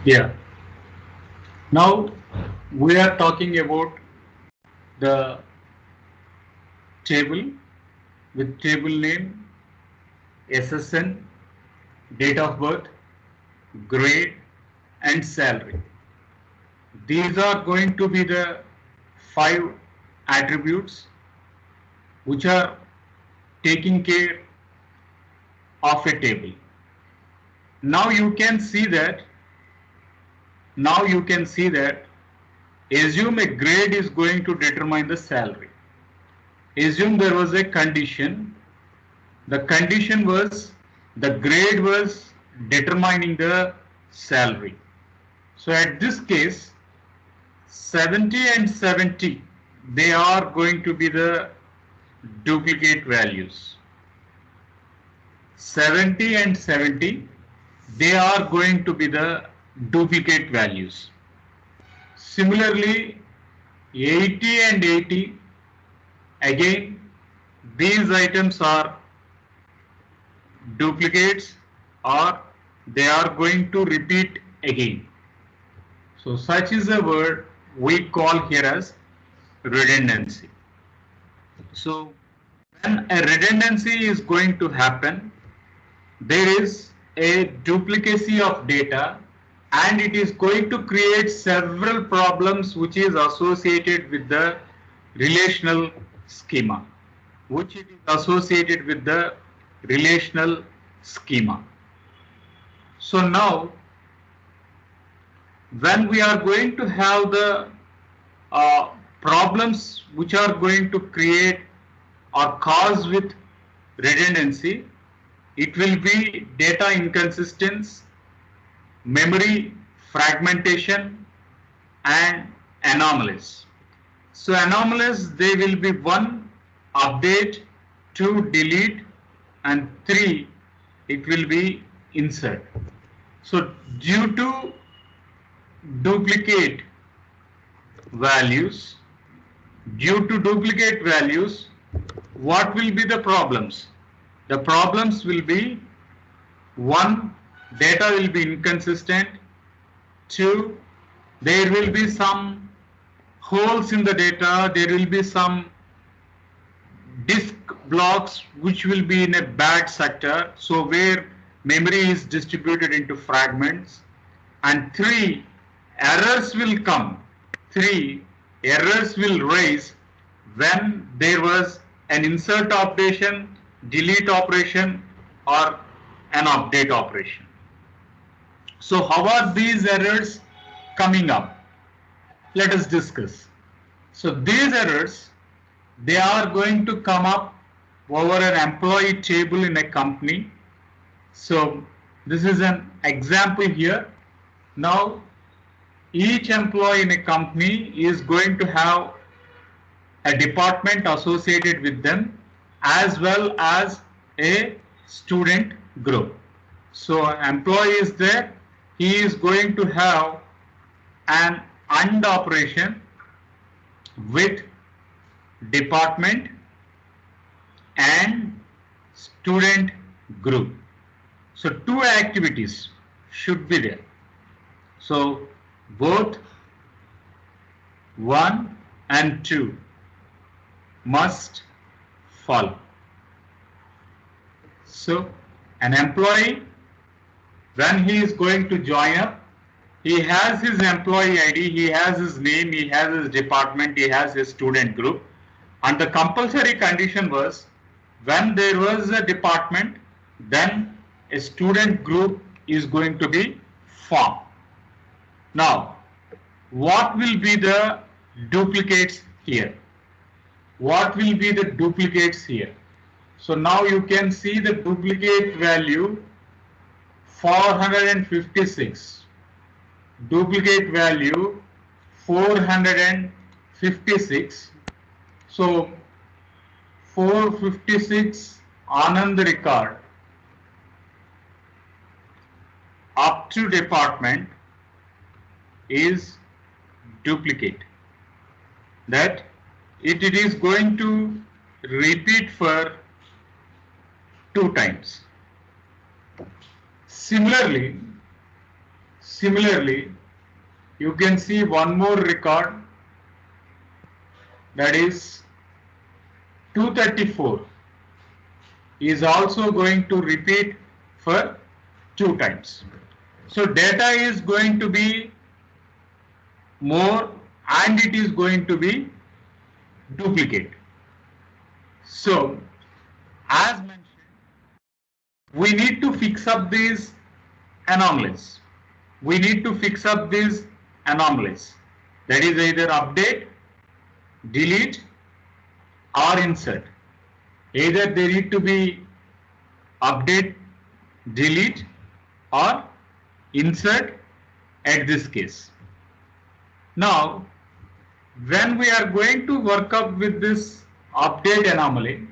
Yeah. Now we are talking about the table with table name, SSN, date of birth, grade, and salary. These are going to be the five attributes which are taking care of a table. Now you can see that now you can see that assume a grade is going to determine the salary. Assume there was a condition. The condition was the grade was determining the salary. So at this case, 70 and 70, they are going to be the duplicate values. 70 and 70, they are going to be the duplicate values. Similarly, 80 and 80, again, these items are duplicates or they are going to repeat again. So such is a word we call here as redundancy. So when a redundancy is going to happen, there is a duplicacy of data and it is going to create several problems which is associated with the relational schema, which it is associated with the relational schema. So now when we are going to have the problems which are going to create or cause with redundancy, it will be data inconsistency, memory fragmentation, and anomalies. So anomalies, they will be 1, update, 2, delete, and 3, it will be insert. So due to duplicate values, what will be the problems? The problems will be 1, data will be inconsistent. 2, there will be some holes in the data. There will be some disk blocks which will be in a bad sector. So where memory is distributed into fragments. And 3, errors will come. 3, errors will rise when there was an insert operation, delete operation, or an update operation. So how are these errors coming up? Let us discuss. So these errors, they are going to come up over an employee table in a company. So this is an example here. Now each employee in a company is going to have a department associated with them as well as a student group. So employee is there, he is going to have an AND operation with department and student group. So 2 activities should be there. So both 1 and 2 must follow. So an employee, when he is going to join up, he has his employee ID, he has his name, he has his department, he has his student group. And the compulsory condition was when there was a department, then a student group is going to be formed. Now, what will be the duplicates here? What will be the duplicates here? So now you can see the duplicate value 456. Duplicate value 456. So 456 Anand record up to department is duplicate. That it is going to repeat for 2 times. Similarly, Similarly, you can see one more record, that is 234 is also going to repeat for 2 times. So data is going to be more and it is going to be duplicate. So as mentioned, we need to fix up these anomalies. We need to fix up these anomalies. That is either update, delete or insert. Either they need to be update, delete or insert at this case. Now, when we are going to work up with this update anomaly,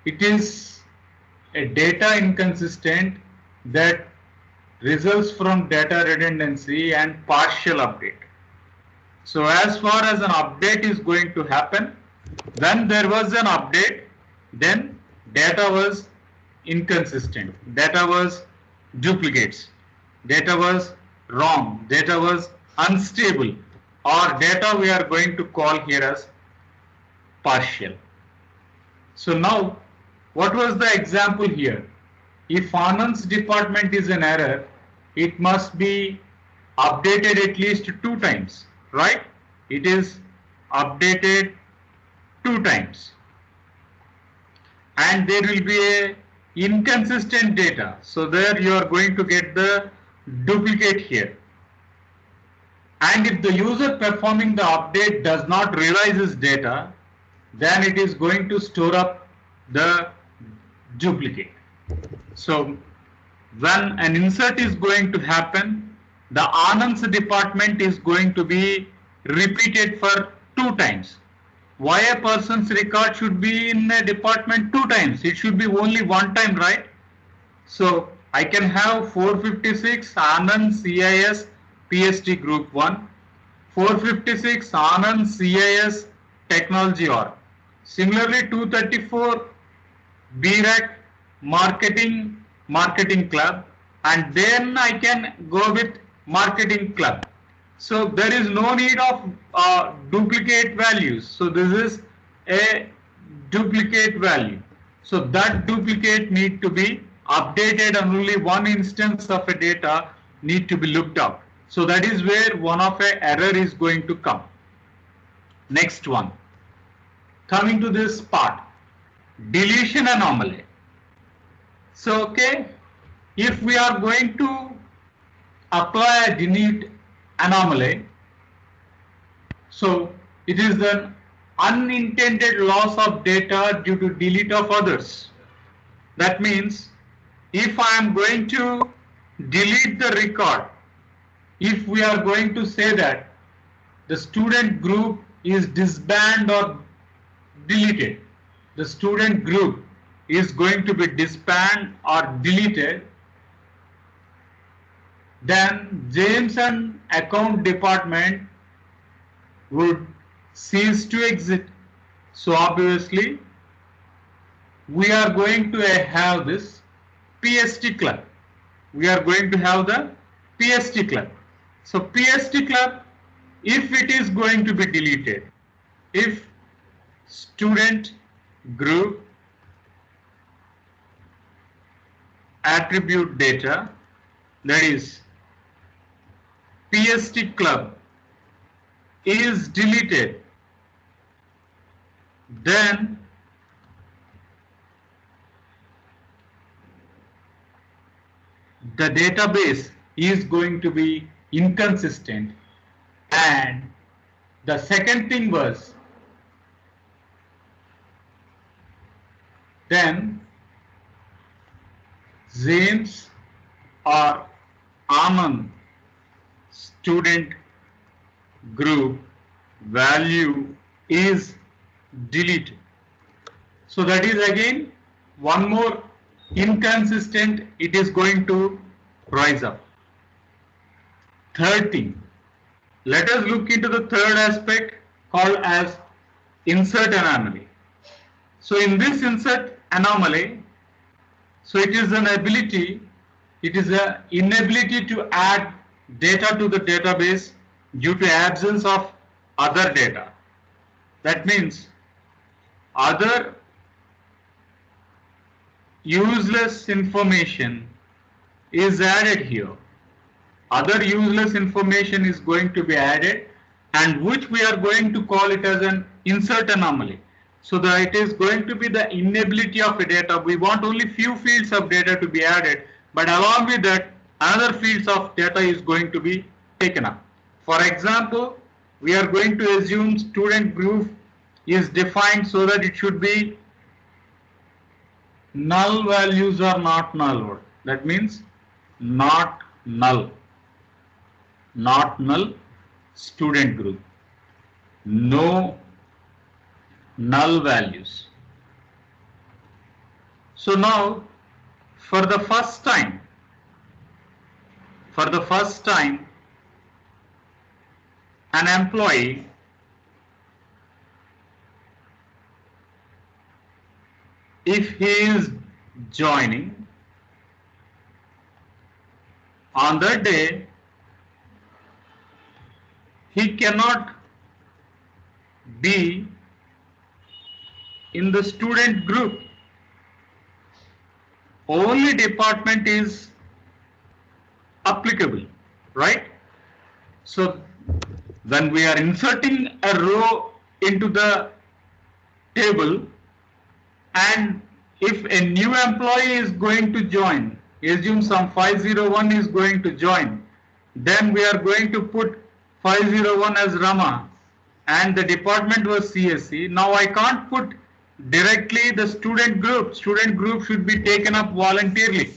it is a data inconsistent that results from data redundancy and partial update. So as far as an update is going to happen, when there was an update, then data was inconsistent, data was duplicates, data was wrong, data was unstable, or data we are going to call here as partial. So now, what was the example here? If Anand's department is an error, it must be updated at least 2 times, right? It is updated 2 times. And there will be a inconsistent data. So there you are going to get the duplicate here. And if the user performing the update does not realize his data, then it is going to store up the duplicate. So when an insert is going to happen, the Anand's department is going to be repeated for 2 times. Why a person's record should be in a department 2 times? It should be only 1 time, right? So I can have 456 Anand CIS PST Group 1, 456 Anand CIS Technology Org. Similarly, 234 BRAC Marketing Club, and then I can go with Marketing Club. So there is no need of duplicate values. So this is a duplicate value. So that duplicate need to be updated and only one instance of a data need to be looked up. So that is where one of a error is going to come. Next one. Coming to this part, deletion anomaly. So okay, if we are going to apply a delete anomaly, so it is an unintended loss of data due to delete of others. That means if I am going to delete the record, if we are going to say that the student group is disbanded or deleted, the student group is going to be disbanded or deleted, then James and account department would cease to exist. So obviously we are going to have this PST club. We are going to have the PST club. So PST club, if it is going to be deleted, if student group attribute data, that is PST club, is deleted, then the database is going to be inconsistent. And the second thing was, then James or Anand student group value is deleted. So that is again one more inconsistent, it is going to rise up. Third thing, let us look into the third aspect called as insert anomaly. So in this insert anomaly, So it is an ability, it is an inability to add data to the database due to absence of other data. That means other useless information is added here. Other useless information is going to be added, and which we are going to call it as an insert anomaly. So that it is going to be the inability of a data. We want only few fields of data to be added, but along with that another fields of data is going to be taken up. For example, we are going to assume student group is defined so that it should be null values are not null. That means not null. Not null student group. No null values. So now for the first time an employee if he is joining on that day, he cannot be in the student group. Only department is applicable, right? So when we are inserting a row into the table, and if a new employee is going to join, assume some 501 is going to join, then we are going to put 501 as Rama and the department was CSE. Now I can't put directly the student group. Student group should be taken up voluntarily.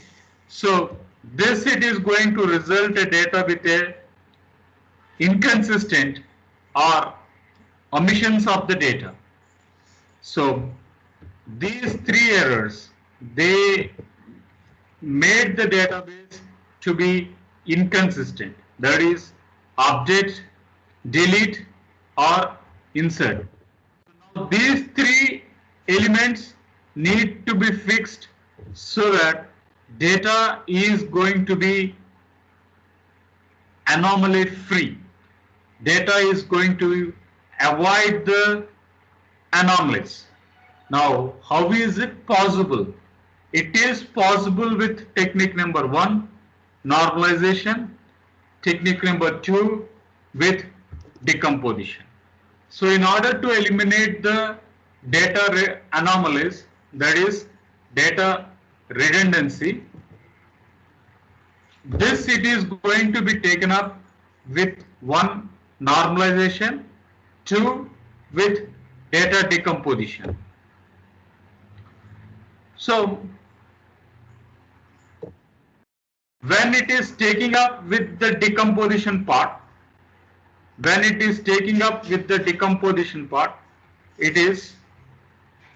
So this it is going to result a data with a inconsistent or omissions of the data. So these three errors, they made the database to be inconsistent. That is update, delete or insert. Now these three elements need to be fixed so that data is going to be anomaly free. Data is going to avoid the anomalies. Now, how is it possible? It is possible with technique number 1, normalization, technique number 2 with decomposition. So in order to eliminate the data anomalies, that is data redundancy, this it is going to be taken up with 1, normalization, 2 with data decomposition. So when it is taking up with the decomposition part, it is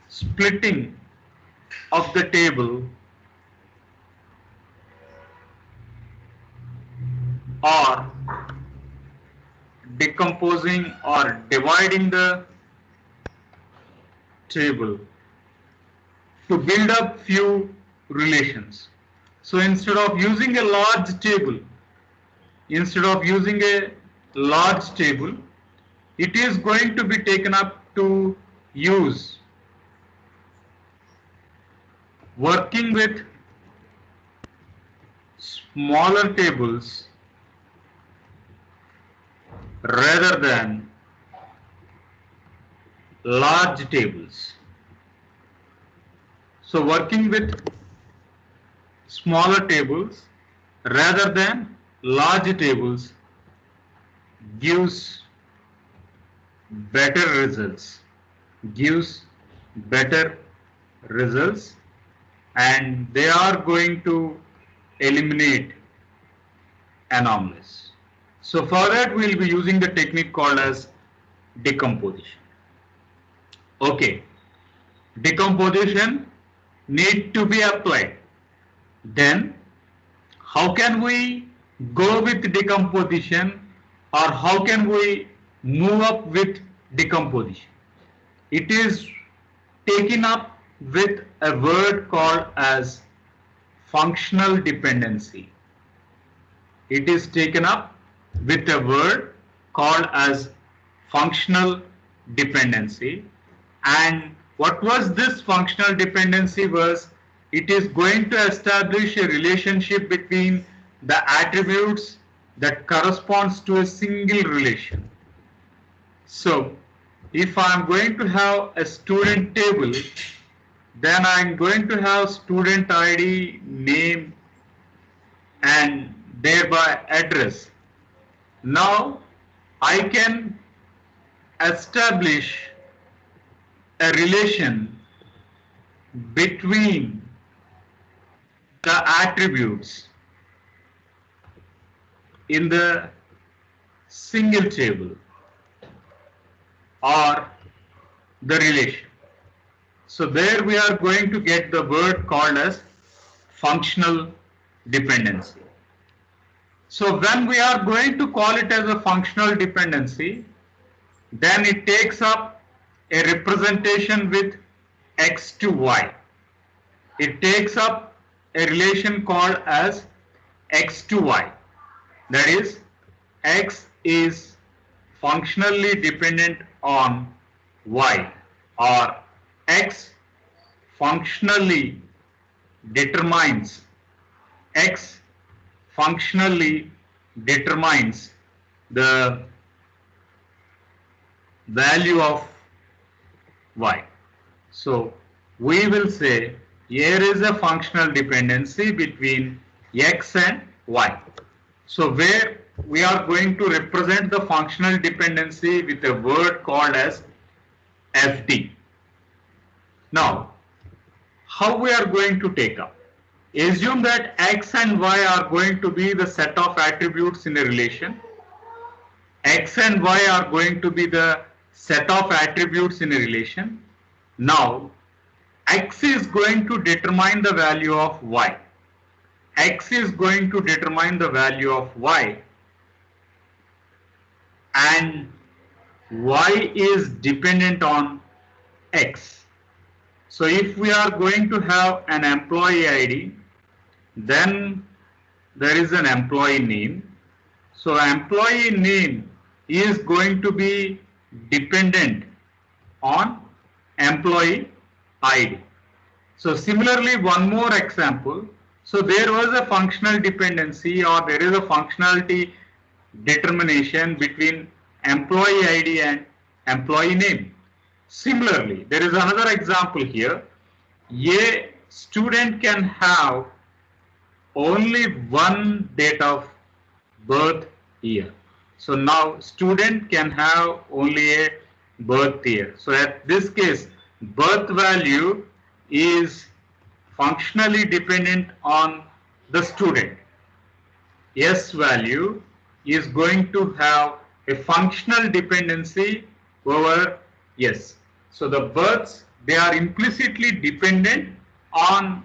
splitting of the table or decomposing or dividing the table to build up few relations. So instead of using a large table, it is going to be taken up to use working with smaller tables rather than large tables. So working with smaller tables rather than large tables gives better results, and they are going to eliminate anomalies. So for that we will be using the technique called as decomposition. Okay, decomposition need to be applied. Then how can we go with decomposition, or how can we move up with decomposition? It is taken up with a word called as functional dependency. It is taken up with a word called as functional dependency. And what was this functional dependency was, it is going to establish a relationship between the attributes that corresponds to a single relation. So if I am going to have a student table, then I am going to have student ID, name, and thereby address. Now I can establish a relation between the attributes in the single table or the relation. So there we are going to get the word called as functional dependency. So when we are going to call it as a functional dependency, then it takes up a representation with x to y. It takes up a relation called as x to y. That is, x is functionally dependent on y, or x functionally determines the value of y. So we will say here is a functional dependency between x and y. So where we are going to represent the functional dependency with a word called as fd. Now, how we are going to take up? Assume that x and y are going to be the set of attributes in a relation. X and y are going to be the set of attributes in a relation. Now, x is going to determine the value of y. X is going to determine the value of y, and y is dependent on x. So if we are going to have an employee ID, then there is an employee name. So employee name is going to be dependent on employee ID. So similarly, one more example. So there was a functional dependency, or there is a functionality determination between employee ID and employee name. Similarly, there is another example here. A student can have only one date of birth year. So now student can have only a birth year. So at this case, birth value is functionally dependent on the student. S value is going to have a functional dependency over S. So the births, they are implicitly dependent on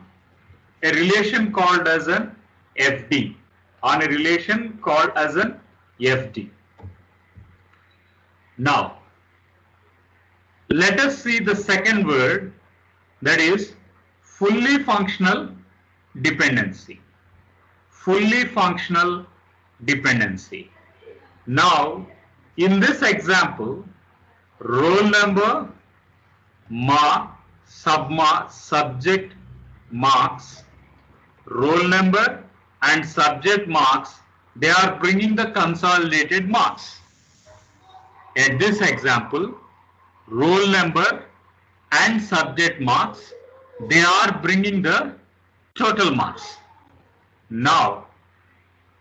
a relation called as an FD, on a relation called as an FD. Now, let us see the second word, that is fully functional dependency. Fully functional dependency. Now, in this example, roll number, mark, subject marks, roll number and subject marks, they are bringing the consolidated marks. In this example, roll number and subject marks, they are bringing the total marks. Now,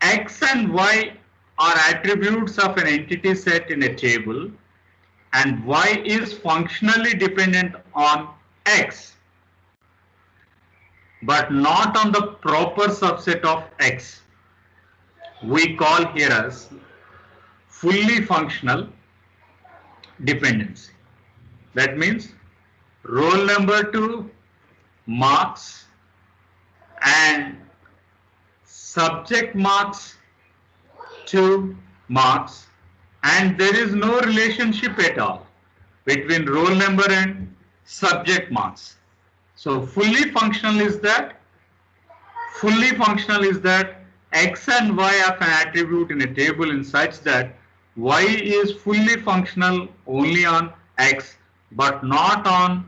x and y are attributes of an entity set in a table, and y is functionally dependent on x, but not on the proper subset of x. We call here as fully functional dependency. That means roll number to marks and subject marks to marks, and there is no relationship at all between roll number and subject marks. So fully functional is that Fully functional is that x and y of an attribute in a table in such that y is fully functional only on x but not on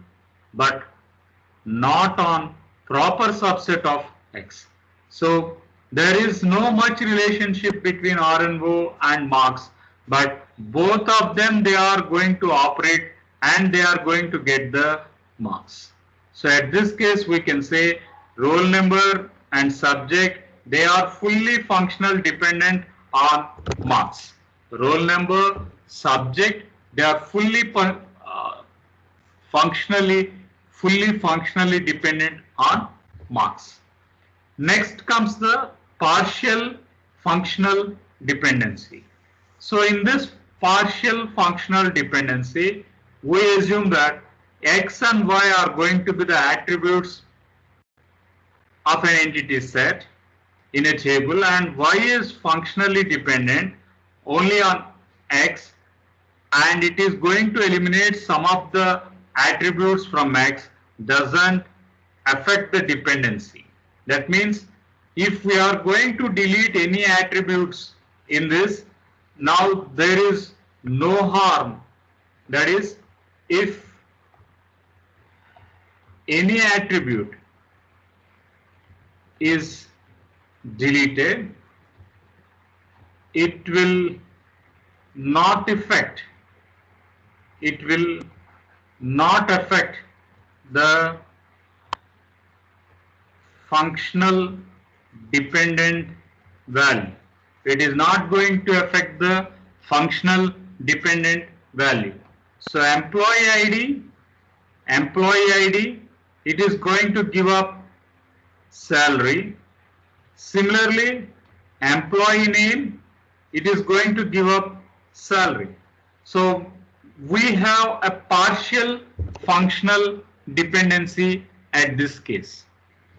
proper subset of x. So there is no much relationship between RNO and marks, but both of them they are going to operate and they are going to get the marks. So at this case we can say roll number and subject they are fully functional dependent on marks. Roll number, subject they are fully functionally dependent on marks. Next comes the partial functional dependency. So in this partial functional dependency, we assume that x and y are going to be the attributes of an entity set in a table, and y is functionally dependent only on x, and it is going to eliminate some of the attributes from x, doesn't affect the dependency. That means if we are going to delete any attributes in this, now there is no harm. That is, if any attribute is deleted, it will not affect the functional dependent value. It is not going to affect the functional dependent value. So employee ID, it is going to give up salary. Similarly, employee name, it is going to give up salary. So we have a partial functional dependency at this case.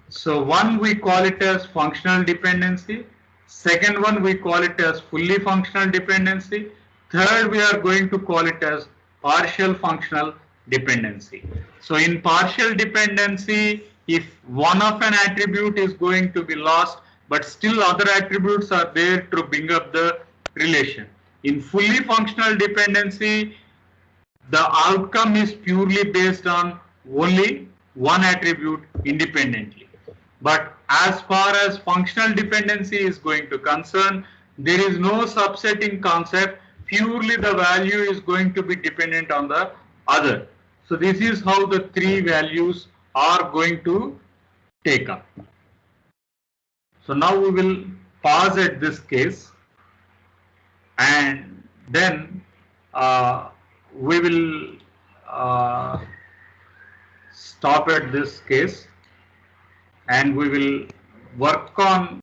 So one we call it as functional dependency, second one we call it as fully functional dependency, third we are going to call it as partial functional dependency. So in partial dependency, if one of an attribute is going to be lost but still other attributes are there to bring up the relation. In fully functional dependency, the outcome is purely based on only one attribute independently. But as far as functional dependency is going to concern, there is no subsetting concept. Purely the value is going to be dependent on the other. So this is how the three values are going to take up. So now we will pause at this case, and then we will stop at this case, and we will work on